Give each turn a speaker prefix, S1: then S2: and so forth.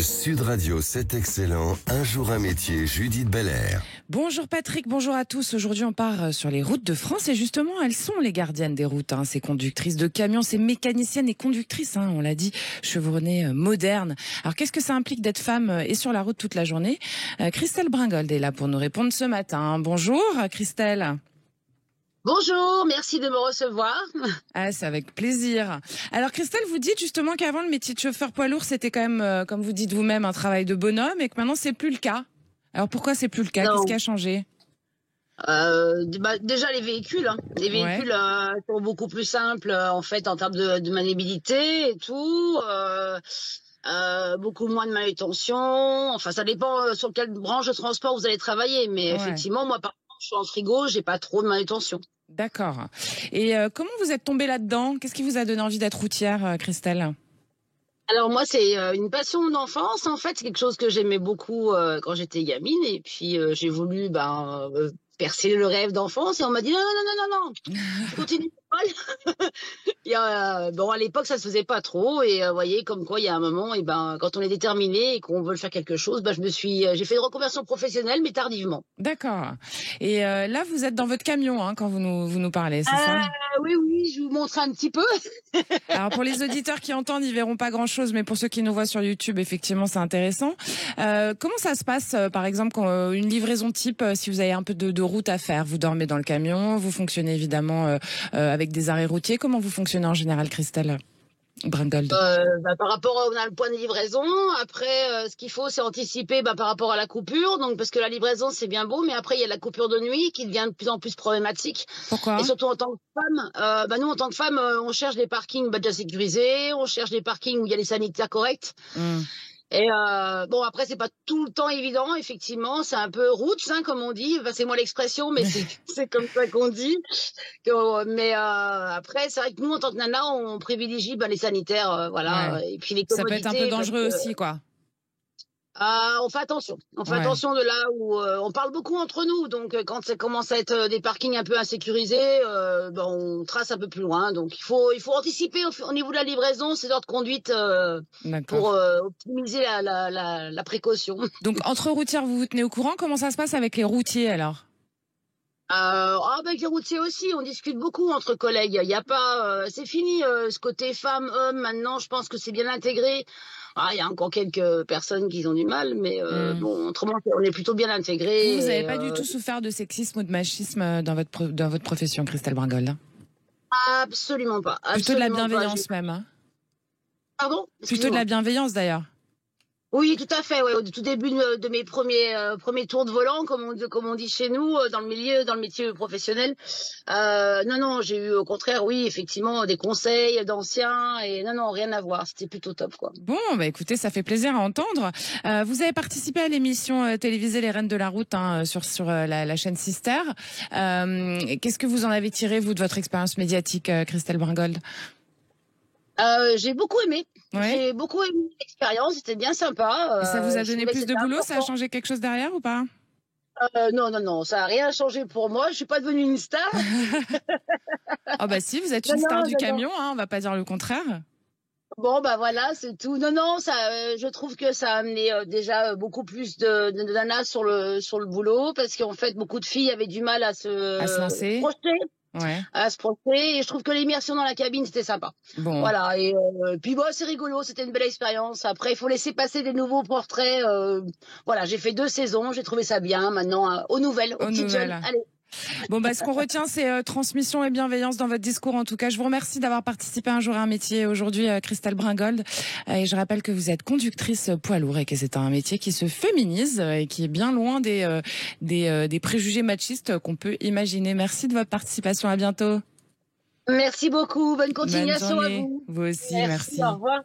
S1: Sud Radio, c'est excellent. Un jour un métier, Judith Belair.
S2: Bonjour Patrick, bonjour à tous. Aujourd'hui, on part sur les routes de France et justement, elles sont les gardiennes des routes. Ces conductrices de camions, ces mécaniciennes et conductrices, on l'a dit, chevronnées, modernes. Alors, qu'est-ce que ça implique d'être femme et sur la route toute la journée? Christelle Bringold est là pour nous répondre ce matin. Bonjour Christelle.
S3: Bonjour, merci de me recevoir.
S2: C'est avec plaisir. Alors Christelle, vous dites justement qu'avant le métier de chauffeur poids lourd, c'était quand même, comme vous dites vous-même, un travail de bonhomme et que maintenant c'est plus le cas. Alors pourquoi c'est plus le cas? Qu'est-ce qui a changé?
S3: Déjà les véhicules, les véhicules sont beaucoup plus simples en fait en termes de maniabilité et tout. Beaucoup moins de manutention. Enfin, ça dépend sur quelle branche de transport vous allez travailler, mais effectivement, moi par exemple, je suis en frigo, j'ai pas trop de manutention.
S2: D'accord. Et comment vous êtes tombée là-dedans? Qu'est-ce qui vous a donné envie d'être routière, Christelle?
S3: Alors moi, c'est une passion d'enfance. En fait, c'est quelque chose que j'aimais beaucoup quand j'étais gamine. Et puis, j'ai voulu percer le rêve d'enfance. Et on m'a dit non, non, non, non, non, non. Continue. Bon, à l'époque, ça se faisait pas trop. Et vous voyez, comme quoi, il y a un moment, quand on est déterminé et qu'on veut faire quelque chose, j'ai fait une reconversion professionnelle, mais tardivement.
S2: D'accord. Et là, vous êtes dans votre camion quand vous nous parlez, c'est ça?
S3: Oui, je vous montre un petit peu.
S2: Alors pour les auditeurs qui entendent, ils verront pas grand-chose, mais pour ceux qui nous voient sur YouTube, effectivement, c'est intéressant. Comment ça se passe, par exemple, une livraison type, si vous avez un peu de route à faire? Vous dormez dans le camion, vous fonctionnez évidemment avec des arrêts routiers. Comment vous fonctionnez en général, Christelle Bringold?
S3: Par rapport on a le point de livraison. Après, ce qu'il faut, c'est anticiper par rapport à la coupure. Donc, parce que la livraison, c'est bien beau, mais après, il y a la coupure de nuit qui devient de plus en plus problématique.
S2: Pourquoi?
S3: Et surtout en tant que femme, nous, en tant que femme, on cherche des parkings déjà sécurisés, on cherche des parkings où il y a des sanitaires corrects. Et après, c'est pas tout le temps évident, effectivement. C'est un peu roots, comme on dit. C'est moi l'expression, mais c'est comme ça qu'on dit. Mais après, c'est vrai que nous, en tant que nana, on privilégie les sanitaires, et puis les commodités.
S2: Ça peut être un peu dangereux aussi, quoi.
S3: On fait attention. On fait attention de là où on parle beaucoup entre nous. Donc, quand ça commence à être des parkings un peu insécurisés, on trace un peu plus loin. Donc, il faut anticiper au niveau de la livraison, ces heures de conduite pour optimiser la précaution.
S2: Donc, entre routières, vous vous tenez au courant? Comment ça se passe avec les routiers, alors?
S3: Avec les routiers aussi, on discute beaucoup entre collègues. Il y a pas, c'est fini ce côté femme-homme. Maintenant, je pense que c'est bien intégré. Il y a encore quelques personnes qui ont du mal, mais autrement, on est plutôt bien intégré.
S2: Vous n'avez pas du tout souffert de sexisme ou de machisme dans votre profession, Christelle Bringold?
S3: Absolument pas.
S2: Plutôt de la bienveillance même.
S3: Pardon?
S2: Plutôt de la bienveillance d'ailleurs.
S3: Oui, tout à fait. Ouais. Au tout début de mes premiers tours de volant, comme on dit chez nous, dans le métier professionnel. Non, j'ai eu au contraire, oui, effectivement, des conseils d'anciens et non, rien à voir. C'était plutôt top, quoi.
S2: Bon, écoutez, ça fait plaisir à entendre. Vous avez participé à l'émission télévisée Les Reines de la Route sur la chaîne Sister. Qu'est-ce que vous en avez tiré, vous, de votre expérience médiatique, Christelle Bringold?
S3: J'ai beaucoup aimé. J'ai beaucoup aimé l'expérience, c'était bien sympa.
S2: Ça vous a donné plus de boulot? Ça a changé quelque chose derrière ou pas?
S3: Non, ça n'a rien changé pour moi. Je suis pas devenue une star.
S2: Si, vous êtes une star du camion, on va pas dire le contraire.
S3: Bon, voilà, c'est tout. Non, je trouve que ça a amené déjà beaucoup plus de nanas sur le boulot, parce qu'en fait, beaucoup de filles avaient du mal à se
S2: lancer.
S3: Projeter. À se projeter, et je trouve que l'immersion dans la cabine, c'était sympa.
S2: Bon.
S3: Voilà, et puis c'est rigolo, c'était une belle expérience. Après, il faut laisser passer des nouveaux portraits. J'ai fait 2 saisons, j'ai trouvé ça bien. Maintenant, aux nouvelles, aux petites jeunes. Allez.
S2: Ce qu'on retient, c'est transmission et bienveillance dans votre discours. En tout cas, je vous remercie d'avoir participé un jour à un métier aujourd'hui, Christelle Bringold. Et je rappelle que vous êtes conductrice poids lourd et que c'est un métier qui se féminise et qui est bien loin des préjugés machistes qu'on peut imaginer. Merci de votre participation. À bientôt.
S3: Merci beaucoup. Bonne continuation à vous.
S2: Vous aussi, merci.
S3: Au revoir.